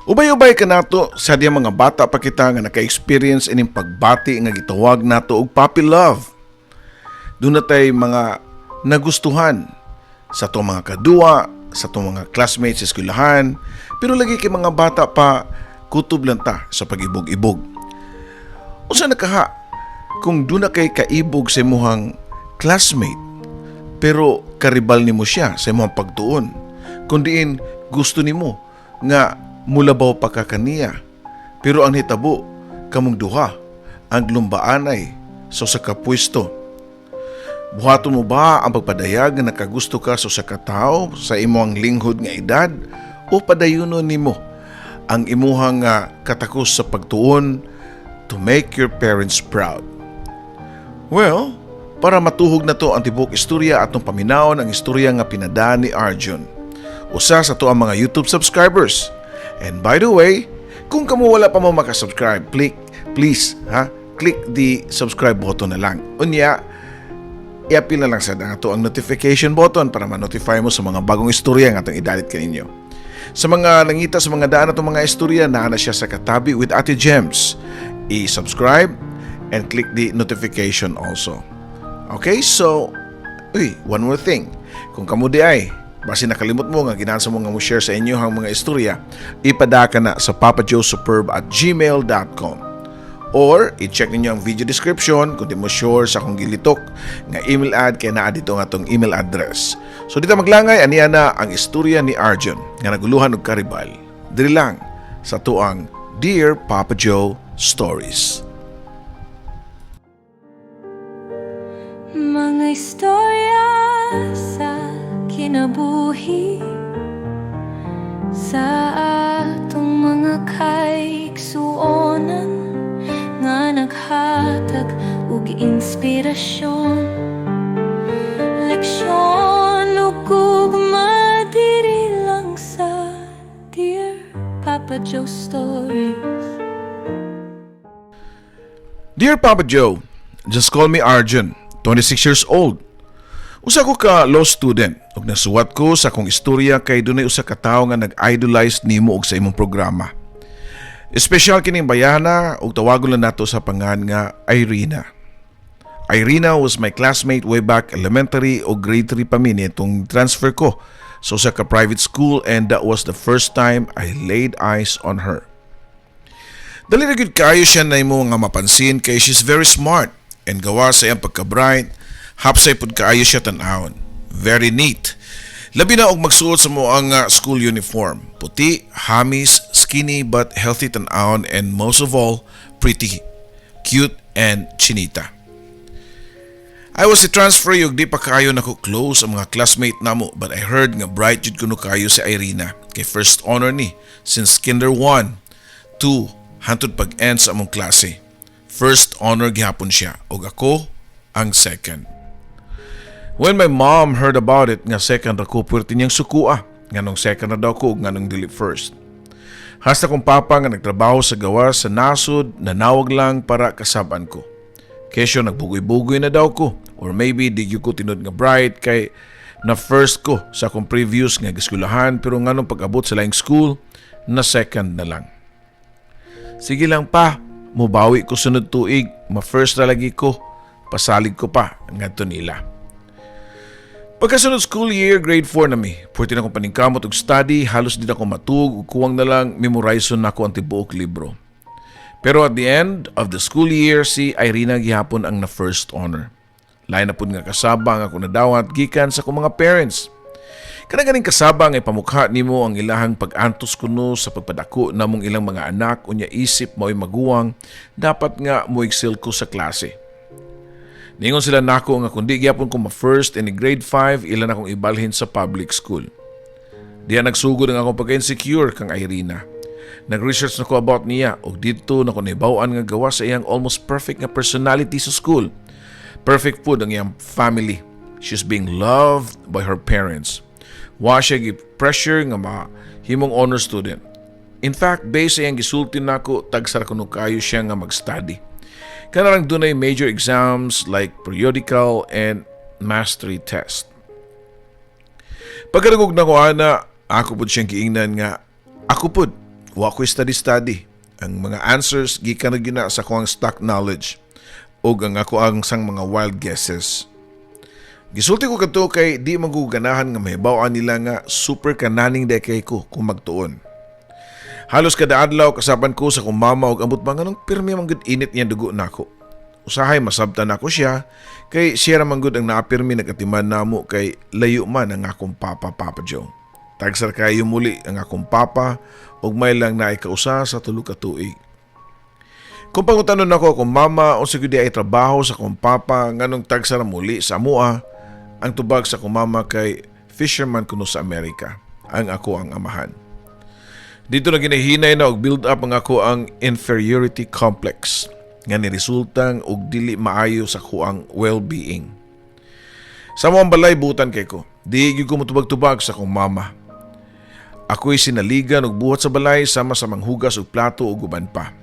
Ubay-ubay ka nato sa diyang mga bata pa kita nga naka-experience ining pagbati nga gitawag nato og puppy love. Doon na tayo mga nagustuhan sa to mga kadua, sa to mga classmates sa eskwelahan, pero lagi kay mga bata pa kutob lang ta sa pag-ibog-ibog. Usa nakaha kung doon na kay kaibog sa imuhang classmate, pero karibal nimo siya sa imong pagtuon. Kung diin gusto nimo nga mulabaw pa ka kaniya, pero ang hitabo kamong duha ang lumbaanay sa usa ka pwesto. Buhaton mo ba ang pagpadayag nga nakagusto ka sa usa ka tawo sa imong linghod nga edad, o padayunon nimo ang imuhang katakos sa pagtuon to make your parents proud? Well, para matuhog na to ang tibok istorya atong paminaon ang istorya nga pinadaan ni Arjun, usa sa to ang mga YouTube subscribers. And by the way, kung kamo wala pa mo makasubscribe, please click the subscribe button na lang. Unya, i-appeal na lang sa ato ang notification button para ma-notify mo sa mga bagong istorya nga atong idalit kaninyo. Sa mga nangita sa mga daan atong mga istorya, naa na siya sa katabi with Ate Gems. I-subscribe and click the notification also. Okay, so, one more thing. Kung kamo di ay, basi nakalimot mo nga ginasa mo nga mo share sa inyo ang mga istorya, ipadaka na sa papajoesuperb@gmail.com. Or, i-check ninyo ang video description kung di mo sure sa akong gilitok nga email ad, kaya naa dito nga itong email address. So dito maglangay, aniya na ang istorya ni Arjun nga naguluhan og karibal. Diri lang sa tuang Dear Papa Joe Stories. Mga istorya sa kinabuhi, sa atong mga kaiksuonan nga naghatag og inspirasyon, leksyon ug gugma diri lang sa Dear Papa Joe Stories. Dear Papa Joe, just call me Arjun, 26 years old. Usa ko ka law student ug nasuwat ko sa akong istorya kay dunay usa ka tawo nga nag-idolize nimo og sa imong programa. Espesyal kining bayana ug tawagon lang nato sa pangan nga Irina. Irina was my classmate way back elementary o grade 3 pa mi nitong transfer ko sa usa ka private school, and that was the first time I laid eyes on her. Dali ra gyud kayo siya na imo nga mapansin kay she's very smart, and gawa sa iyang pagka-bright, hapsay pud kaayo siya tan-awon. Very neat. Labi na og magsuot sa mo ang school uniform. Puti, hamis, skinny but healthy tan-awon, and most of all, pretty, cute, and chinita. I was a transfer yung di pa kayo nako close ang mga classmate namo, but I heard nga bright jud kuno kayo si Irina kay first honor ni since kinder 1, 2, hantod pag-end sa among klase. First honor gihapon siya ug ako ang second. When my mom heard about it nga second ako, pwerte niyang sukua nganong second na daw ko ug nganong dili first. Hasta kong papa nga nagtrabaho sa gawas sa nasod, nanawag lang para kasaban ko. Kesyo nagbugoy-bugoy na daw ko, or maybe di ko tinod nga bright kay na first ko sa akong previous nga eskulahan, pero nganong pag-abot sa laing school na second na lang. Sige lang pa, mubawi ko sunod tuig, ma-first na lagi ko, pasalig ko pa ngadto nila. Pagkasunod school year, grade 4 na mi. Pwerte na akong paningkamot og study, halos di na ako matug, ug kuwang na lang memorizon na ako ang tibuok libro. Pero at the end of the school year, si Irina gihapon ang na first honor. Lain na pud nga kasabang ako nadawat gikan sa akong mga parents. Kanang kasabang ay pamukha nimo ang ilahang pag-antos kuno sa pagpadako namong ilang mga anak, unya isip mo'y maguwang, dapat nga mo excel ko sa klase. Ningon sila nako nga kundi gyapon ko ma-first in grade 5, ilan akong ibalhin sa public school. Diya nagsugod ang akong pagka-insecure kang Irina. Nag-research na ko about niya ug dito na ko naibawaan nga gawa sa iyang almost perfect nga personality sa school. Perfect po ang iyang family. She's being loved by her parents. Wa siya gi-pressure nga mahimong honor student. In fact, based sa iyang gisulti nako, tagsara kuno kayo siya nga mag-study. Kanarang dunay major exams like periodical and mastery test. Pagkarugog na ko ana, ako pud siyang giingnan nga ako pud wa ko study. Ang mga answers gikan na gyud na sa kuang stock knowledge ug ang ako ang sang mga wild guesses. Gisulti ko kadto kay di maguganahan nga mahibaw-an nila nga super kananing dekay ko kung magtuon. Halos kada adlaw kasaban ko sa kong mama ug ambot ba nga nung pirmi man gud init niya dugo nako. Usahay masabtan nako siya kay siya ra man gud ang naapirmi nagatiman namo kay layo man ang akong Papa Joe. Tagsar kayo muli ang akong papa ug may lang na ikausa sa tulo ka tuig. Kung pangutanon nako kung mama o sigudi ay trabaho sa akong papa nganong tagsar muli sa amua, ang tubag sa akong mama kay fisherman kuno sa Amerika, ang ako ang amahan. Dito na ginahinay na og build up ang ako ang inferiority complex nga niresultang og dili maayo sa kuang well-being. Sa mga balay butan kay ko, di gyud ko motubag-tubag sa akong mama. Ako'y sinaligan og buhat sa balay sama sa manghugas og plato ug uban pa.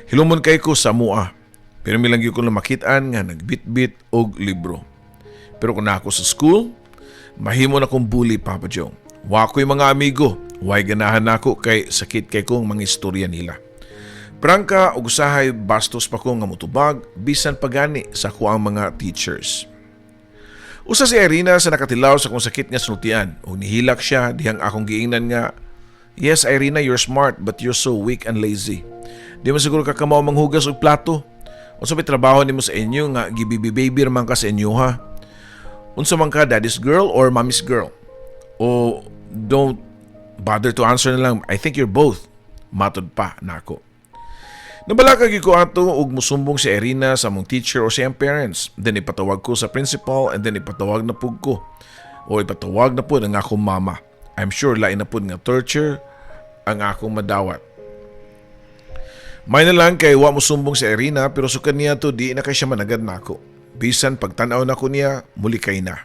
Hilumon kay ko sa mua, pero milang gyud ko makitaan nga nagbitbit og libro. Pero kung ako sa school, mahimo na kong bully, Papa Joe. Wa ko'y mga amigo, way ganahan nako kay sakit kay kong mga istorya nila. Prangka og usahay bastos pa ko nga motubag bisan pagani sa kuang mga teachers. Usa si Irina sa nakatilaw sa kong sakit nga sultian ug nihilak siya dihang akong giingnan nga, "Yes, Irina, you're smart but you're so weak and lazy. Di man siguro ka kamaw manghugas og plato. Unsa may trabaho nimo sa inyo nga gibibi-baby man ka sa inyo ha? Unsa man ka, daddy's girl or mommy's girl? O don't bother to answer na lang. I think you're both." Matod pa nako. Nabalakag ko ato ug musumbong si Irina sa mong teacher o siyang parents. Then ipatawag ko sa principal and then ipatawag na pud ko. O ipatawag na pud ang akong mama. I'm sure lain na pud nga torture ang akong madawat. May na lang kay wa musumbong si Irina pero sukan niya to di na kay siya managad nako. Bisan pagtan-aw nako niya, muli kay na.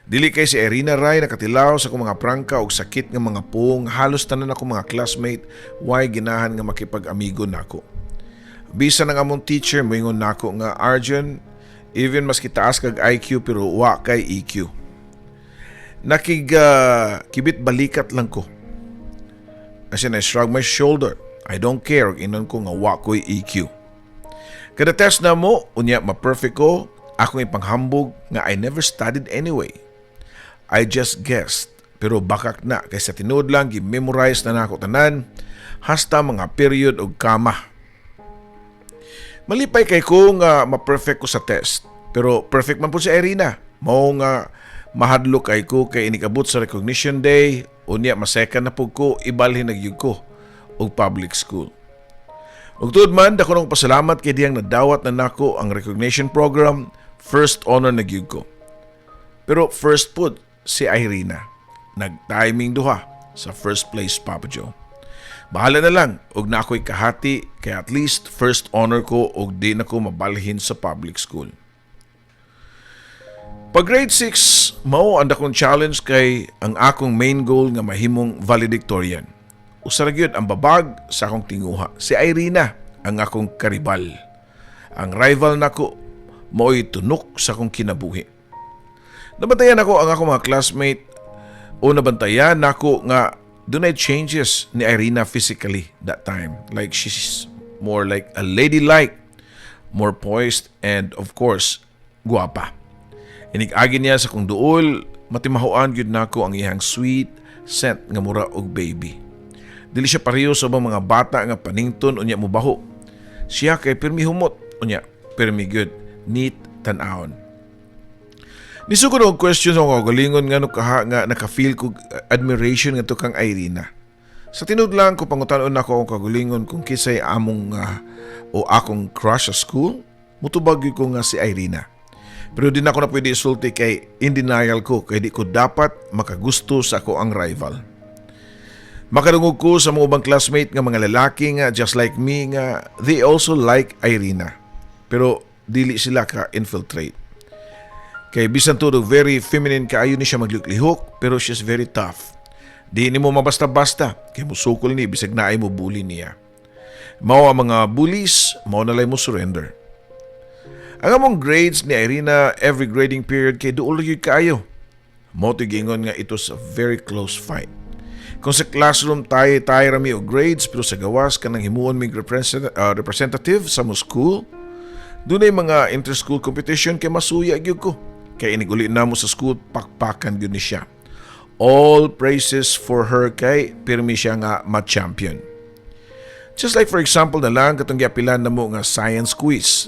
Dili kay si Irina Ray nakatilaw sa akong mga prangka og sakit nga mga pung, halos tanan ako mga classmate why ginahan nga makipag-amigo nako. Bisan ang among teacher moingon nako nga, "Arjun, even mas kitaas kag IQ pero wa kay EQ." Kibit balikat lang ko. As in, I shrug my shoulder. I don't care ug inon ko nga wa ko'y EQ. Kada test na mo, unya ma-perfect ko, akong ipanghambog nga I never studied anyway. I just guessed, pero bakak na kay sa tinuod lang gi-memorize na nako tanan, hasta mga period og kama. Malipay kay ko nga ma-perfect ko sa test, pero perfect man po si Irina. Mao nga mahadlo kay ko kay inikabot sa recognition day, unya ma-second na po ko, ibalhin nagyug ko og public school. Ug tuod man dako nang pasalamat kay diyang nadawat na nako ang recognition program, first honor nagyug ko. Pero first pud si Irina, nag-timing duha sa first place, Papa Joe. Bahala na lang og na ako'y kahati kay at least first honor ko og di na ko mabalhin sa public school. Pag grade 6, mao ang dakong challenge kay ang akong main goal nga mahimong valedictorian. Usa ra gyud ang babag sa akong tinguha. Si Irina ang akong karibal. Ang rival nako mao'y tunok sa akong kinabuhi. Nabantayan ako ang akong mga classmate o nabantayan ako nga dunay changes ni Irina physically that time. Like she's more like a ladylike, more poised, and of course, guwapa. Inig-agi niya sa kong duol, matimahuan gyud nako ang iyang sweet scent nga mura og baby. Dili siya pareho sa ubang mga bata nga panington unya mubaho. Siya kay pirmi humot unya pirmi gyud neat tan-awon. Nisugod og question sa mga galingon nga kaha nga naka-feel ko admiration nga to kang Irina. Sa tinud lang ko pangutanon nako ang kagalingon kung kisay among o akong crush sa school, mutubag ko nga si Irina. Pero di na ako na pwede isulti kay in denial ko kay di ko dapat makagusto sa ako ang rival. Makadungog ko sa mga ubang classmate nga mga lalaki nga just like me nga they also like Irina. Pero dili sila ka-infiltrate. Kay bisan todo very feminine kaayo ni siya maglihok pero she's very tough. Di ni mo mabasta-basta kay musukol ni bisag naay mo bully niya. Mao ang mga bullies, mao na lay mo surrender. Ang among grades ni Irina every grading period kay duol gyud kaayo. Mao gingon nga it was a very close fight. Kung sa classroom tayo rami o grades pero sa gawas ka nang himuon mig representative sa mo school, doon ay mga inter-school competition kay masuya gyud ko. Kay iniguli na mo sa school, pakpakan gyud ni siya. All praises for her kay pirmi siya nga ma-champion. Just like for example na lang katong giapilan na mo nga science quiz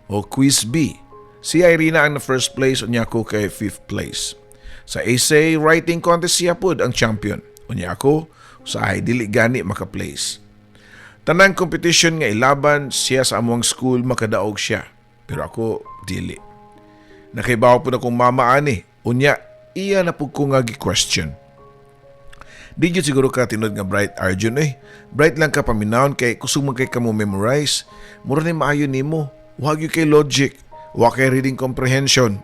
o quiz B. Si Irina ang na first place unya ko kay 5th place. Sa essay writing contest siya pod ang champion. Unya ako sa ay dili gani maka-place. Tanang competition nga ilaban siya sa among school makadaog siya. Pero ako dili. Nakaibaw po na kong mama ani. Unya iya na po ko nga gi-question. Di yun siguro ka tinod nga bright Arjun Bright lang ka paminahon kay kusog man kay ka mo memorize. Mura ni maayo nimo. Wag yun kay logic. Wag kay reading comprehension.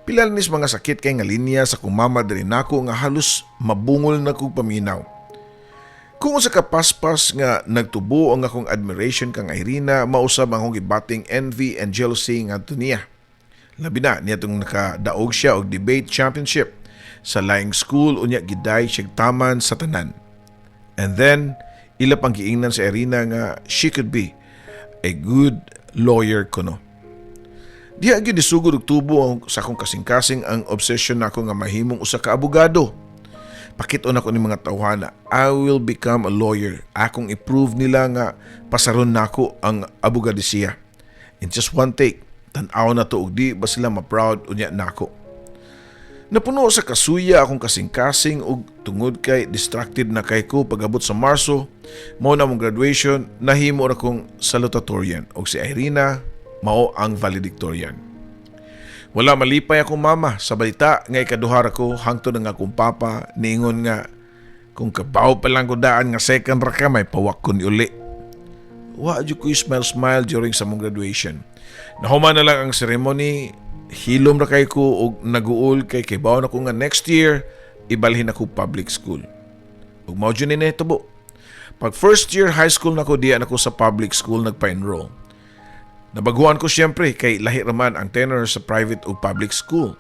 Pilal nis mga sakit kay nga linya sa kong mama diri nako nga halos mabungol na kong paminaw. Kung sa kapaspas nga nagtubo ang akong admiration kang Irina, mausab ang akong gibating envy and jealousy nga niya. Labi na niya itong nakadaog siya og debate championship sa laing school unya giday siya taman sa tanan. And then, ila pang giingnan sa Irina nga she could be a good lawyer kuno. Diha gyud disugod og tubo sa akong kasing-kasing ang obsession nako nga mahimong usa ka abogado. Pakit-on ako ni mga tawhana, I will become a lawyer. Akong i-prove nila nga pasaron nako ang abogadisiya. In just one take, tan-aw na to og di ba sila ma-proud unya nako. Napuno sa kasuya akong kasing-kasing og tungod kay distracted na kay ko pag-abot sa Marso, mao na mong graduation, nahimo ra kong salutatorian og si Irina mao ang valedictorian. Wala malipay akong mama sa balita nga ikaduhar ako hangtod nga akong papa niingon nga kung kabaw pa lang ko daan nga second ra ka may pawak ko ni uli. Wa jud ko smile during sa mong graduation. Nahuman na lang ang ceremony, hilom ra kay ko og naguol kay kibaw na ko nga next year ibalhin ako public school. Ug mao jud ni nahitabo. Pag first year high school nako diyan ako sa public school nagpa-enroll. Nabaguan ko siyempre kay lahi raman ang tenor sa private o public school.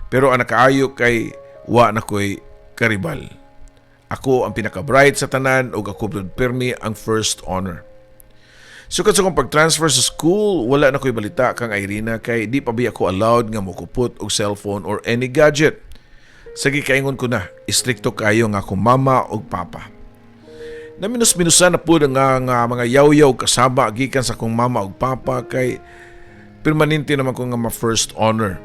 Pero ang nakaayo kay wa na ko'y karibal. Ako ang pinaka-bright sa tanan o ako permi ang first honor. So sa kong pag-transfer sa school, wala na ko'y balita kang Irina kay di pa ba ako allowed nga mukupot og cellphone or any gadget. Sige kaingon ko na, istrikto kayo nga akong mama o papa. Naminus-minusan na po nga mga yaw-yaw kasama gikan sa kong mama o papa kay permanente naman ko nga ma-first honor.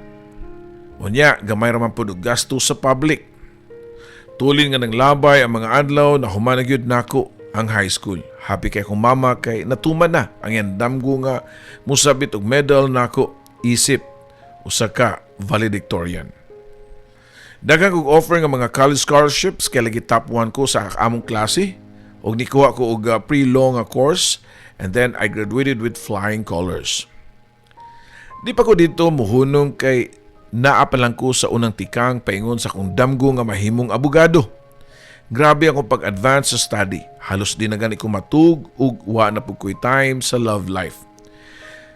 Unya, gamay raman po og gasto sa public. Tulin nga ng labay ang mga adlaw na humanagyod nako ang high school. Happy kay kong mama kay natuman na ang yandamgo nga musabit og medal nako isip usa ka valedictorian. Daghang kong offer nga mga college scholarships kay lagi top 1 ko sa among klase. Og nikuha ko og pre-law nga course and then I graduated with flying colors. Di pa ko dito muhunong kay naa pa lang ko sa unang tikang paingon sa kong damgo nga mahimong abogado. Grabe akong pag-advance sa study. Halos di na gani ko matug ug wa na pud ko'y time sa love life.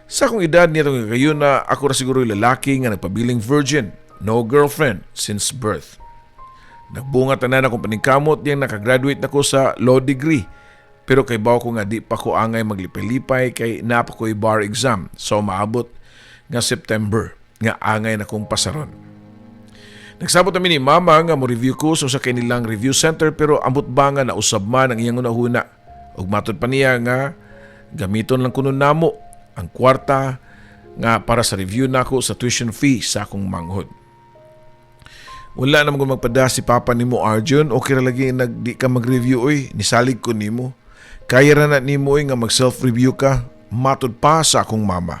Sa akong edad niya kayo na ako ra siguro lalaki nga nagpabiling virgin, no girlfriend since birth. Nagbunga tanan akong paningkamot diyang nakagraduate na ko sa law degree. Pero kay baw ko nga di pa ko angay maglipay-lipay kay napa ko'y bar exam. So maabot nga September nga angay na kong pasaron. Nagsabot namin ni mama nga mo review ko sa kanilang review center pero ambot ba nga nausab man ang iyang unahuna. Ug matod pa niya nga gamiton lang kuno namo ang kwarta nga para sa review nako sa tuition fee sa akong manghod. Wala naman kung magpada si Papa nimo Arjun, okay ra lagi di ka mag-review nisalig ko nimo. Kaya ra na nimo nga mag-self-review ka, matod pa sa akong mama.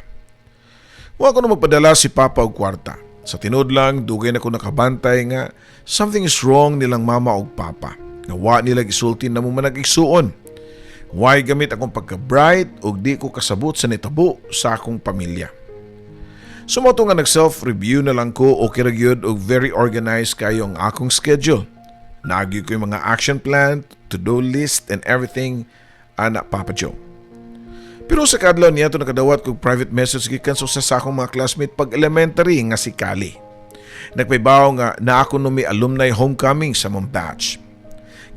Wa ko na magpadala si Papa og kwarta. Sa tinod lang, dugay na ko nakabantay nga something is wrong nilang mama og papa. Nga wa nila gisulti na mo manag-igsuon. Why gamit akong pagka-bright og di ko kasabot sa nitabo sa akong pamilya. Sumoto nga nag-self-review na lang ko okay ra gyud og very organized kayo ang akong schedule. Naagyo ko yung mga action plan, to-do list, and everything, ana Papa Joe. Pero sa kadlaw niya ito nakadawat kong private message gikan sa akong mga classmate pag-elementary nga si Kali. Nagpaybaw nga na ako nung may alumni homecoming sa mong batch.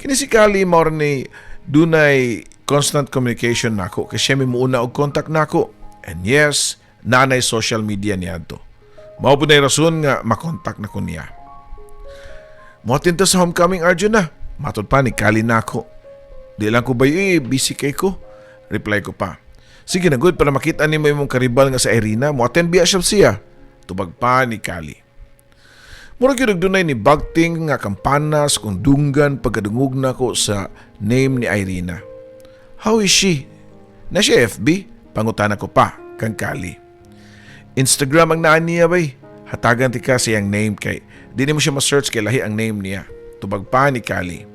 Kini si Kali mao ni dunay constant communication nako kay siya may muuna og contact nako. And yes, nanay social media niya to. Mao po na rason nga makontak na ko niya. Motin ta sa homecoming Arjun na. Matod pa ni Kali nako. Di lang ko ba busy kay ko? Reply ko pa. Sige na good para makita ni mo imong karibal nga sa Irina. Moaten biya siya. Tubag pa ni Kali. Murag yun nagdunay ni Bagting nga kampanas kung dunggan pagkadungog na ko sa name ni Irina. How is she? Na siya FB? Pangutana ko pa kang Kali. Instagram ang naan niya bay. Hatagan ti ka siyang name kay di mo siya ma-search kay lahi ang name niya. Tubag pa ni Kali.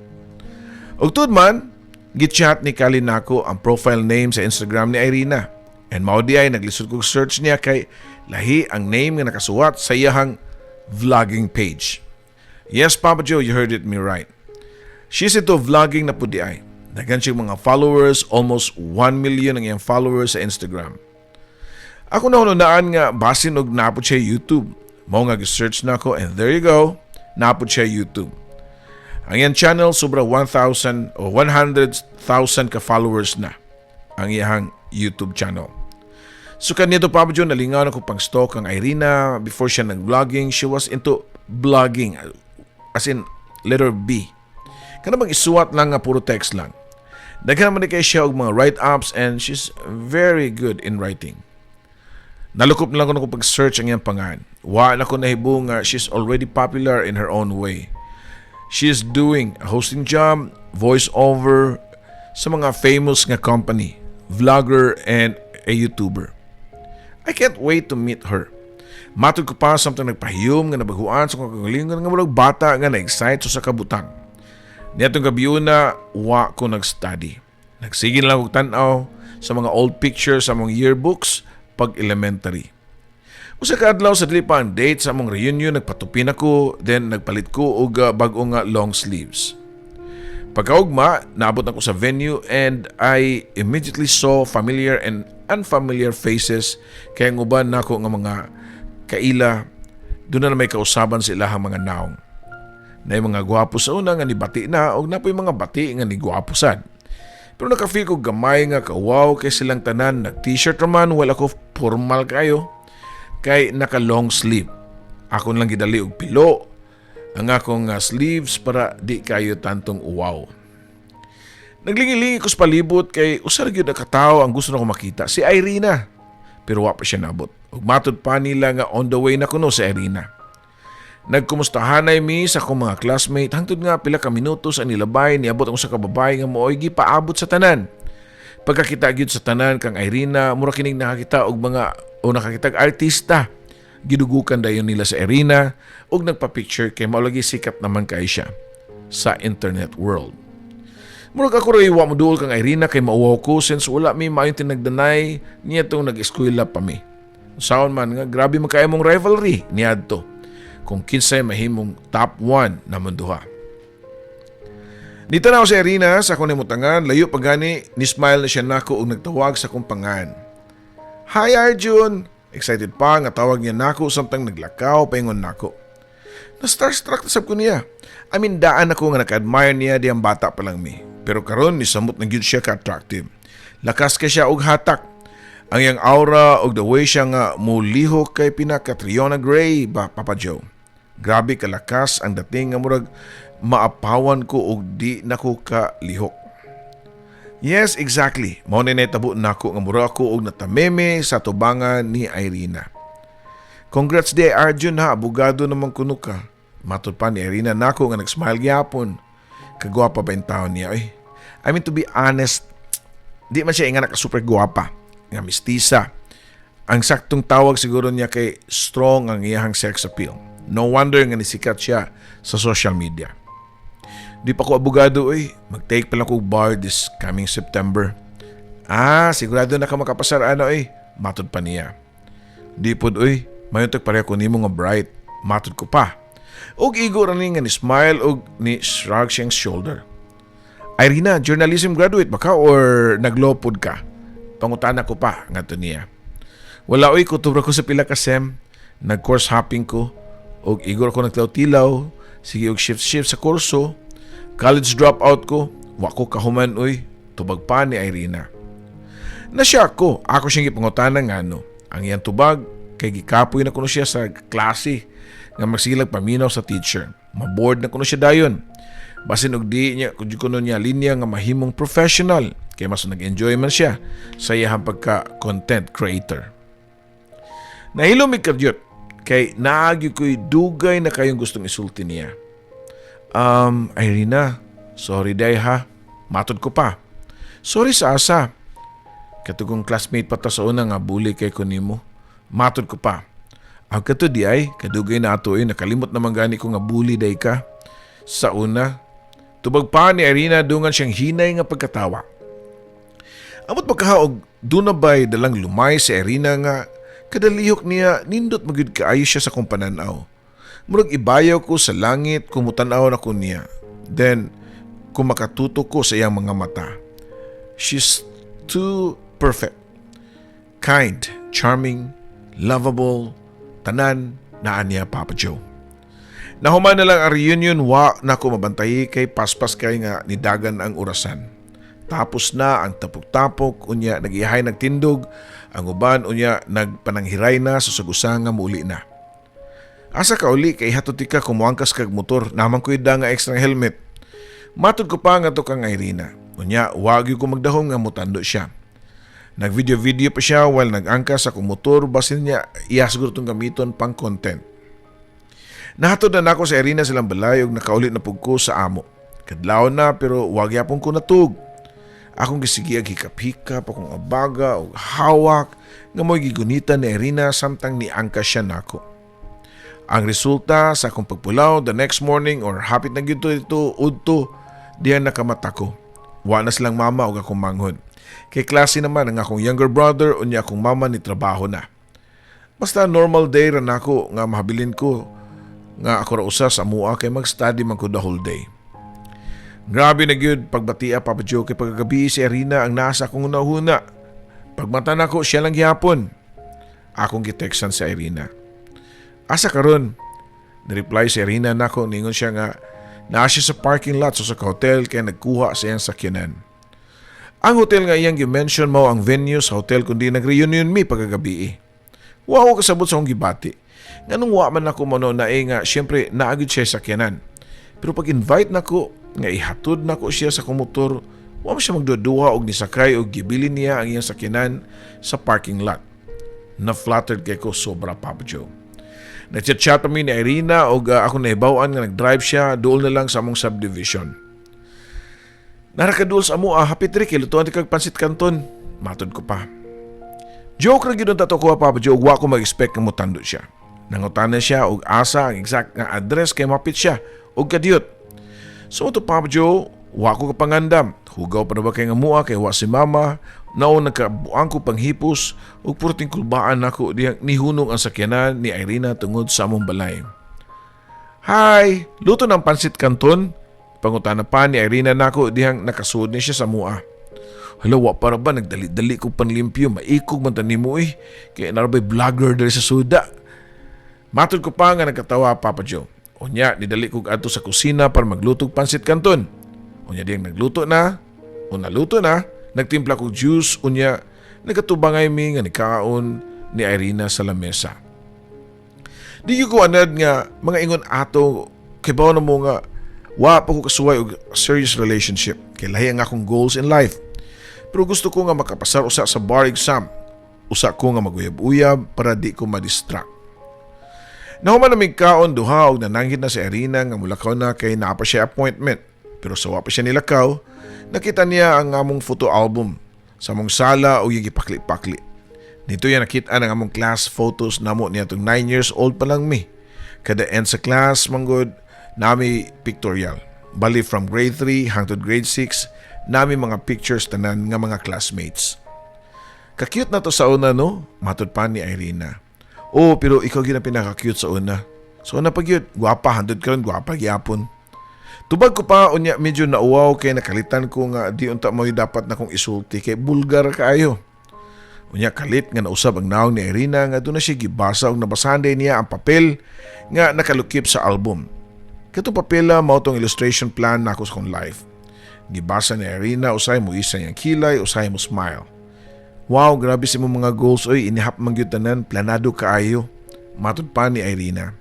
Og tud man, gitchat ni Kali nako ang profile name sa Instagram ni Irina. And mao di ay naglisod kog search niya kay lahi ang name nga nakasuwat sa iyahang vlogging page. Yes, Papa Joe, you heard it me right. She's into vlogging na po di ay. Dagan siyang mga followers, almost 1 million ang iyang followers sa Instagram. Ako na hununaan nga basin og napod siya YouTube. Mao nga search na ako and there you go, napod siya YouTube. Ang iyang channel sobra 1,000 o 100,000 ka followers na ang iyang YouTube channel. So kanito Papa John, nalingaw na ko pang stalk ang Irina before siya nag-vlogging. She was into blogging, as in letter B. Kana bang isuwat lang nga puro text lang. Daghan man kay siya og mga write-ups and she's very good in writing. Nalukop na lang ko pag-search ang iyang pangan. Wa na ko nahibo nga she's already popular in her own way. She is doing a hosting job, voice-over sa mga famous nga company, vlogger and a YouTuber. I can't wait to meet her. Matod ko pa samtang nagpahiyom nga nabaguan sa kagalingon nga murag bata nga na-excite sa kabutang. Nitong gabi na wa ko nag-study. Nagsigin lang og tan-aw sa mga old pictures sa mga yearbooks pag elementary. Usa ka adlaw sa dili pa ang date sa among reunion, nagpatupin ako, then nagpalit ko og bag-o nga long sleeves. Pagkaugma, naabot ako sa venue and I immediately saw familiar and unfamiliar faces kaya ng uban nako nga mga kaila doon na may kausaban sa ilahang mga naong. Na mga gwapo sa una nga ni bati na o napoy mga bati nga ni gwapo sad. Pero nakafeel ko gamay nga kawaw kay silang tanan nag-t-shirt raman wala ko formal kayo kay naka long sleeve. Ako lang gidali og pilo ang akong sleeves para di kayo tantong uwaw. Naglingi-lingi ko sa palibot kay usa ra gyud nakatawo ang gusto nako makita, si Irina. Pero wa pa siya nabot. Ug matud pa nila nga on the way na kuno sa Irina. Nagkumustahanay mi sa akong mga classmate hangtod nga pila ka minutos ang nilabay niabot ang usa ka babae nga mo'y gipaabot sa tanan. Pagkakita gyud sa tanan kang Irina, mura kining nakakita og mga o nakakitag artista. Gidugukan dayon nila sa Irina ug nagpa-picture kay mao lagi sikat naman kay siya sa internet world. Murag ako ray wa mo duol kang Irina kay mauwaw ko since wala mi maayon tinagdanay niya tong nag-eskwela pa mi. Saon man nga grabe man kay mong rivalry niadto kung kinsay mahimong top 1 na munduha. Dito na ako sa Irina sa akong nimutangan, layo pa gani ni-smile na siya nako ug nagtawag sa akong pangan. Hi Arjun! Excited pa nga tawag niya nako samtang naglakaw paingon nako. Na-starstruck na sab ko niya. I mean daan ako nga naka-admire niya diyang bata pa lang mi. Pero karon ni samot na gyud siya ka-attractive. Lakas ka siya og hatak. Ang iyang aura og the way siya nga mulihok kay pinaka-Triona Gray ba Papa Joe. Grabe kalakas ang dating nga murag maapawan ko og di nako ka lihok. Yes, exactly. Mao na natabo nako nga mura ako og natameme sa tubangan ni Irina. Congrats day Arjun ha, abogado naman kuno ka. Matud pa ni Irina nako nga nag-smile gyapon. Kagwapa ba yung taon niya eh. I mean to be honest, di man siya nga naka-super gwapa, nga mistisa. Ang saktong tawag siguro niya kay strong ang iyahang sex appeal. No wonder nga nisikat siya sa social media. Di pa ko abogado eh. Mag-take pa lang ko bar this coming September. Sigurado na ka makapasar ano eh. Matod pa niya. Di pod oy, mayon tag pareha ko nimo nga bright. Matod ko pa. Og igo ra ni nga ni smile og ni shrug siyang shoulder. Irina, journalism graduate ba ka or naglopod ka? Pangutana ko pa ngadto niya. Wala oy, kutubra ko sa pila ka sem. Nag-course hopping ko. Og igor ko nagtilaw-tilaw, sige og shift sa kurso. College dropout ko, wa ko kahuman uy, tubag pa ni Irina. Nasya ako siyang gipangutana nga no. Ang iyang tubag, kay gikapoy na kuno siya sa klase nga magsilag paminaw sa teacher. Maboard na kuno siya dayon. Basin og di niya kuno niya linya nga mahimong professional kay mas nag-enjoy man siya sa iyang pagka content creator. Nahilo mi kadyot kay naagyo ko'y dugay na kayong gustong isulti niya. Irina, sorry day ha. Matod ko pa. Sorry sa asa. Katugong classmate pa ta sa una nga bully kay ko nimo. Matod ko pa. Ang kato di ay, kadugay na ato ay nakalimot naman gani ko nga bully day ka. Sa una, tubag pa ni Irina dungan siyang hinay nga pagkatawa. Amot pagkahaog, doon na ba'y dalang lumay si Irina nga kadalihok niya nindot magud kaayo siya sa kong pananaw. Murag ibayaw ko sa langit kung mutanaw na ko niya. Then, kung makatuto ko sa iyang mga mata. She's too perfect. Kind, charming, lovable, tanan na niya Papa Joe. Nahuman na lang ang reunion, wa na ko mabantay kay paspas kay nga nidagan ang orasan. Tapos na ang tapok-tapok, unya nagihay nagtindog, ang uban unya nagpananghiray na susagusa nga muli na. Asa ka uli kay hatutika kumuangkas kag motor, naman ko ida nga extra helmet. Matod ko pa nga to kang Irina. Unya, wag ko magdahom nga mutando siya. Nag-video pa siya while nag-angkas sa motor, basin niya iyasgur itong gamiton pang content. Nahatod na nako sa Irina silang balay og nakaulit na pugko sa amo. Kadlaw na pero wag yapon ko natug. Akong gisigiag hikap-hikap, akong abaga o hawak nga mo'y gigunita ni Irina samtang niangkas siya nako. Ang resulta sa akong pagpulaw the next morning or hapit na gyud ito udto diyan nakamata ko. Wa na silang mama o akong manghod. Kay klase naman ang akong younger brother o niya akong mama ni trabaho na. Basta normal day ran ako nga mahabilin ko nga ako ra usa sa mua kay mag-study man ko the whole day. Grabe na gyud pagbatia Papa Joe kay pagkagabi si Irina ang nasa akong unahuna. Pagmata nako siya lang gihapon. Akong gitextan si Irina. Asa karon? Ni-reply si Irina nako ningon siya nga naa siya sa parking lot sa hotel kaya nagkuha sa iyang sakyanan. Ang hotel nga iyang gi-mention mo ang venue sa hotel kundi nag-reunion mi pagkagabi. Wa ko kasabot sa akong gibati. Nganong wa man ako mano na nga siyempre naagid siya sa sakyanan. Pero pag invite nako nga ihatod nako siya sa motor, wa man siya magduduha og nisakay og gibilin niya ang iyang sakyanan sa parking lot. Na-flattered kay ko sobra Papa Joe. Nag-chat kami ni Irina og ako nahibawan nga nag-drive siya dool na lang sa among subdivision. Narakadul sa amo hapit rin kay lutuan ti kag pansit kanton. Matod ko pa. Joke ra gyud tato ko Papa Joe, wa ko mag-expect nga motando siya. Nangutana siya og asa ang exact nga address kay mapit siya og kadiyot. So to Papa Joe, wa ko kapangandam. Hugaw pa na ba kay nga mua kay wa si mama. Naon nagkabuang ko panghipos ug purting kulbaan nako diyang nihunong ang sakyanan ni Irina tungod sa among balay. Hi, luto ng pansit kanton. Pangutana pa ni Irina nako diyang nakasuod ni siya sa mua. Hala, wa para ba nagdali-dali ko panlimpyo, maikog man tanimo kaya narabay vlogger dali sa suda. Matod ko pa nga nagkatawa Papa Joe. Unya, nidali ko ato sa kusina para maglutog pansit kanton. Unya diyang nagluto na, o naluto na, nagtimpla ko juice, unya, nagkatubangay mi nga nikaon ni Irina sa lamesa. Di ko anad nga mga ingon ato, kay bawa na mo nga, wa pa ko kasuway og serious relationship, kay lahi ang akong goals in life. Pero gusto ko nga makapasar usa sa bar exam, usa ko nga maguyab-uyab para di ko ma-distract. Nahuman na kaon duha og nananghid na si Irina nga mulakaw na kay naa pa siya appointment. Pero sa wa pa siya nilakaw, nakita niya ang among photo album sa among sala o yung ipakli-pakli. Dito yan nakita ang among class photos namo niya itong 9 years old pa lang mi. Kada end sa class, manggod, nami pictorial. Bali from grade 3 hangtod grade 6, nami mga pictures tanan nga mga classmates. Ka-cute na to sa una no, matod pa ni Irina. Oh, pero ikaw gina pinaka-cute sa una. Sa una pa cute, gwapa, 100 ka rin, gwapa gyapon. Tubag ko pa, unya medyo nauwaw kay nakalitan ko nga di unta mo'y dapat na kong isulti kay bulgar kaayo. Unya kalit nga nausab ang naong ni Irina nga doon na siya gibasa og nabasahan niya ang papel nga nakalukip sa album. Katong papela mao tong illustration plan nako sa kong life. Gibasa ni Irina, usay mo isa niyang kilay, usay mo smile. Wow, grabe si mo mga goals. Oy, inihap man gyud tanan, planado kaayo. Matud pa ni Irina.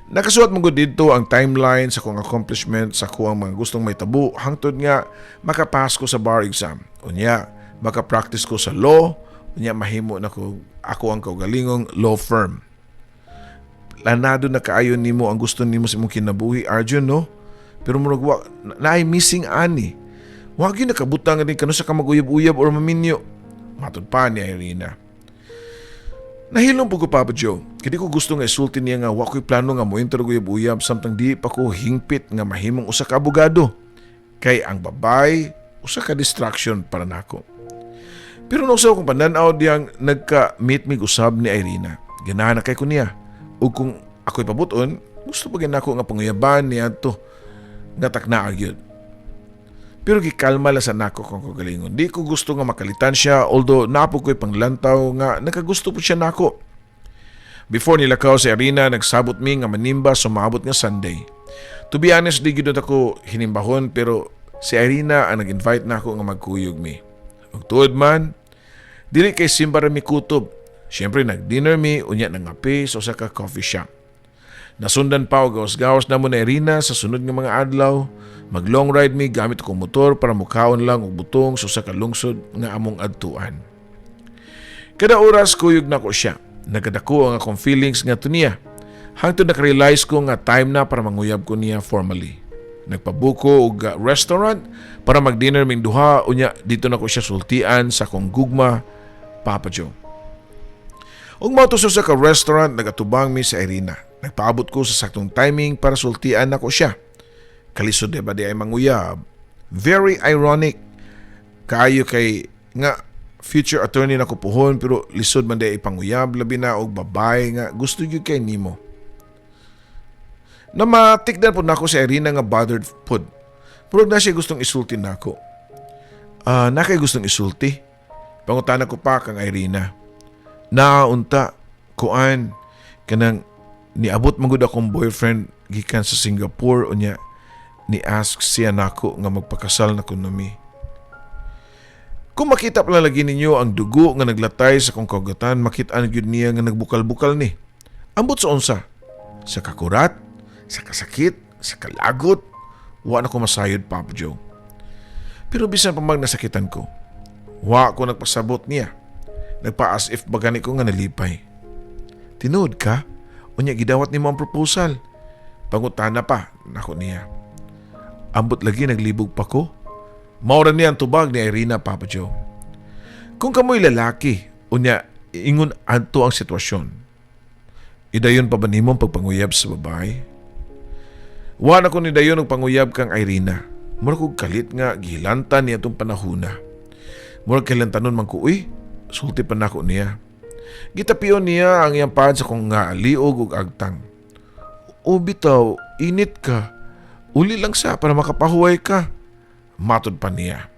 Nakasuot mo dito ang timeline sa kong accomplishment sa kuang mga gustong may tabo hangtod nga makapass ko sa bar exam. Unya, makapractice ko sa law, unya mahimo na ko ako ang kaugalingong law firm. Planado na kaayo nimo ang gusto nimo sa imong kinabuhi, Arjun, no? Pero murag na ay missing ani. Wa gyud nakabutang din kano sa ka maguyab-uyab or maminyo. Matud pa ni Irina. Nahilong po ko, Papa Joe. Kadi ko gusto nga isulti niya nga wa ko'y plano nga mo interguyab-uyab samtang di pa ko hingpit nga mahimong usa ka abogado. Kay ang babay, usa ka distraction para nako. Pero nung sa akong pananaw diyang nagka-meet mig usab ni Irina, ganahan na kay ko niya. Ug kung ako'y pabuton, gusto pa ginako nga panguyaban niya to nga takna agyod. Pero gikalma la sa nako kung kagalingon. Di ko gusto nga makalitan siya, although napo ko'y panglantaw nga nakagusto po siya nako. Before nilakaw si Irina, nagsabot mi nga manimba sumabot nga Sunday. To be honest, di gid ako hinimbahon, pero si Irina ang nag-invite nako nga magkuyog mi. Ug tuod man, dili kay simba ra mi kutob. Siyempre nag-dinner mi, unya nangape sa usa ka coffee shop. Nasundan pa og gawas-gawas na mo na Irina sa sunod nga mga adlaw. Mag-long ride mi gamit akong motor para mukaon lang og butong sa usa ka lungsod nga among adtuan. Kada oras kuyog na ko siya. Nagadako ang akong feelings nga to niya. Hangtod nakarealize ko nga time na para manguyab ko niya formally. Nagpabuko og restaurant para mag-dinner ming duha, unya dito na ko siya sultian sa akong gugma, Papa Joe. Ug mao to sa ka restaurant, nagatubang mi sa Irina. Nagpaabot ko sa saktong timing para sultian nako siya. Kalisod ba di ay manguyab? Very ironic. Kayo kay nga future attorney na ko puhon pero lisod man di ay panguyab labi na og babay nga gusto gyud kay nimo. Namatikdan po nako si Irina nga bothered pod. Pero na siya gustong isulti nako. Na kay gustong isulti. Pangutana ko pa kang Irina. Naunta kuan kanang niabot magud akong boyfriend gikan sa Singapore unya ni-ask siya nako nga magpakasal na kuno mi. Kung makita pala lagi ninyo ang dugo nga naglatay sa kong kagatan, makita gyud niya nga nagbukal-bukal ni. Ambot sa unsa? Sa kakurat, sa kasakit, sa kalagot, wa na ko masayod, Papa Joe. Pero bisan pa mag nasakitan ko, wa ko nagpasabot niya. Nagpa-as if bagani ko nga nalipay. Tinuod ka? Unya gidawat nimo ang proposal. Pangutana pa, nako niya. Ambot lagi naglibog pa ko. Maura niya ang tubag ni Irina, Papa Joe. Kung kamoy lalaki, unya ingon anto ang sitwasyon. Idayon pa ba nimo ang pagpanguyab sa babae? Wa na ko ni dayon og panguyab kang Irina. Murag kog kalit nga gilantan niya itong panahuna. Murag kailantanon man ko, uy, sulti pa nako niya. Gitapion niya ang iyang pad sa kong nga liog ug agtang. O bitaw, init ka. Uli lang sa para makapahuway ka. Matod pa niya.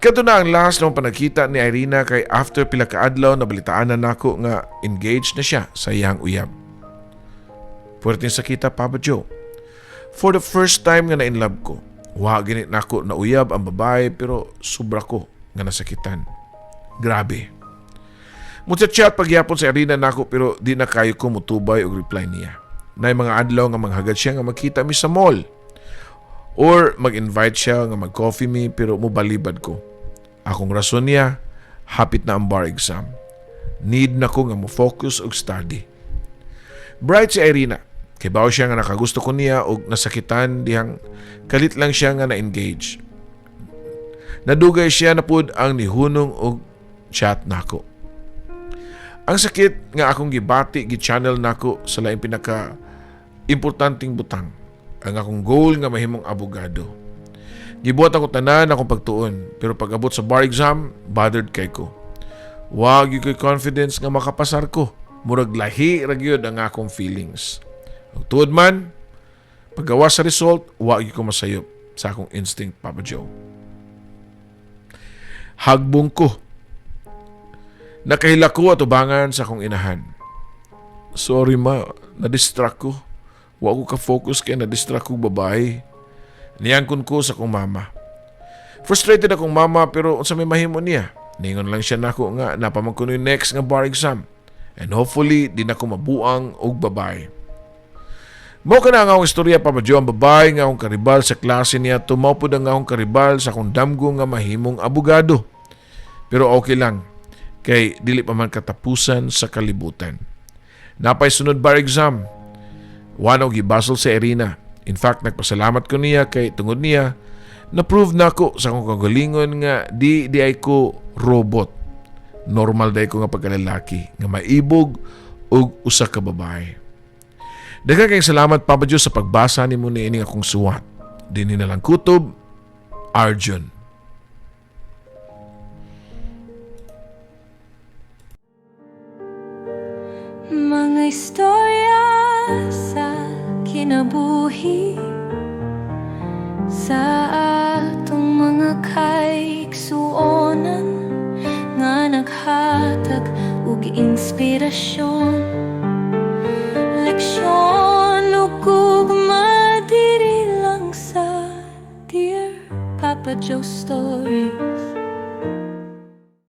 Kato na ang last ng panagkita ni Irina kay after pila ka adlaw nabalitaan na nako nga engaged na siya sa iyang uyab. Puwerteng sakita, Papa Joe. For the first time nga na-inlove ko, wa ginit nako na uyab ang babae pero sobra ko nga nasakitan. Grabe. Mutsa-chat pagyapon sa Irina nako pero di na kayo ko mutubay og reply niya. Nay mga adlaw nga manghagad siya nga magkita mi sa mall. Or mag-invite siya nga mag-coffee mi pero mubalibad ko. Akong rason niya, hapit na ang bar exam. Need na ko nga mo-focus og study. Bright si Irina. Kay bawo siya nga nakagusto ko niya og nasakitan dihang kalit lang siya nga na-engage. Nadugay siya na pud ang nihunong og chat nako. Ang sakit nga akong gibati, gi-channel nako sa laing pinaka importanteng butang. Ang akong goal nga mahimong abogado. Gibuhat ako tanan akong pagtuon, pero pag abot sa bar exam, bothered kay ko. Wag yung ko'y confidence nga makapasar ko. Murag lahi ragyod ang akong feelings. Ang tuod man, paggawa sa result, wag yung ko masayop sa akong instinct, Papa Joe. Hagbong ko. Nakahila ko at ubangan sa akong inahan. Sorry ma, na-distract ko. Wa ko ka-focus kay na-distract kong babae. Niyangkon ko sa akong mama. Frustrated akong mama pero unsa may mahimo niya. Ningon lang siya nako nga napamang ko yung next nga bar exam. And hopefully di na ko mabuang og babae. Mao kana nga akong istorya Papa Joe, ang babae nga akong karibal sa klase niya tumaw pud ang akong karibal sa akong damgo nga mahimong abogado. Pero okay lang kay dili pa man katapusan sa kalibutan. Napay sunod bar exam. Wano gibasol sa Irina. In fact, nagpasalamat ko niya kay tungod niya na-prove na ako sa akong kagalingon nga di ay ko robot. Normal day ko nga pagkalalaki nga maibog og usa ka babae. Daghang kayong salamat Papa Diyos sa pagbasa nimo ni ining akong suwat. Dinhi na lang kutob, Arjun. Mga istorya sa kinabuhi sa atong mga kaiksuonan nga naghatag og inspirasyon, leksyon ug gugma diri lang sa Dear Papa Joe Stories.